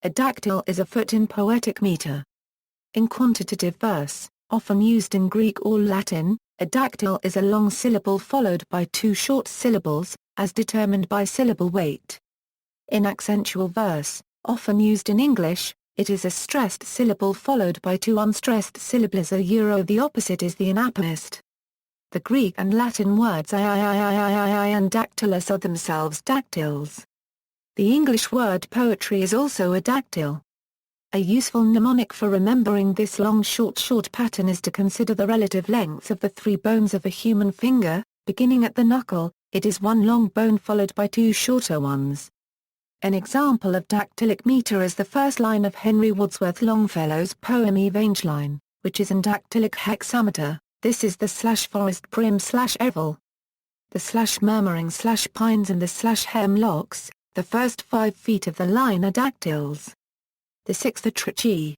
A dactyl is a foot in poetic meter. In quantitative verse, often used in Greek or Latin, a dactyl is a long syllable followed by two short syllables, as determined by syllable weight. In accentual verse, often used in English, it is a stressed syllable followed by two unstressed syllables. The opposite is the anapaest. The Greek and Latin words I and dactylus are themselves dactyls. The English word poetry is also a dactyl. A useful mnemonic for remembering this long-short-short pattern is to consider the relative lengths of the three bones of a human finger. Beginning at the knuckle, it is one long bone followed by two shorter ones. An example of dactylic meter is the first line of Henry Wadsworth Longfellow's poem Evangeline, which is in dactylic hexameter. This is the /forest prim/evil. The /murmuring/pines and the /hemlocks, the first 5 feet of the line are dactyls. The sixth are trichii.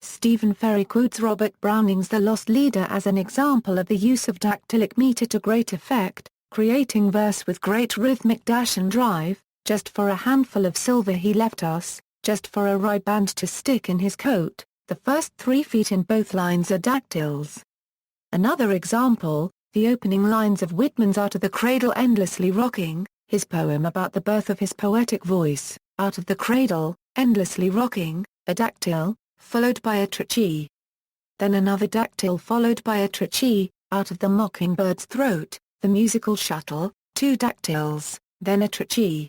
Stephen Ferry quotes Robert Browning's The Lost Leader as an example of the use of dactylic meter to great effect, creating verse with great rhythmic dash and drive. Just for a handful of silver he left us, just for a riband to stick in his coat. The first 3 feet in both lines are dactyls. Another example, the opening lines of Whitman's Out of the Cradle Endlessly Rocking, his poem about the birth of his poetic voice. Out of the cradle, endlessly rocking, a dactyl, followed by a trichii. Then another dactyl followed by a trichii, out of the mockingbird's throat, the musical shuttle, 2 dactyls, then a trichii.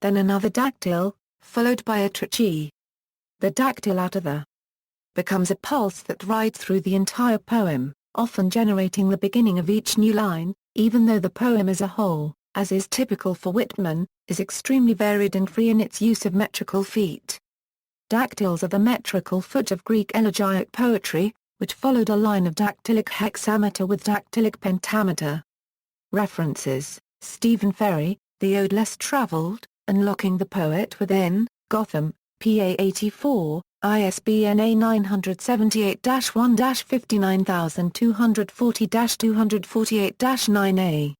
Then another dactyl, followed by a trichii. The dactyl out of the becomes a pulse that rides through the entire poem, often generating the beginning of each new line, even though the poem as a whole, as is typical for Whitman, is extremely varied and free in its use of metrical feet. Dactyls are the metrical foot of Greek elegiac poetry, which followed a line of dactylic hexameter with dactylic pentameter. References: Stephen Ferry, The Ode Less Travelled, Unlocking the Poet Within, Gotham, PA 84, ISBN A978-1-59240-248-9A.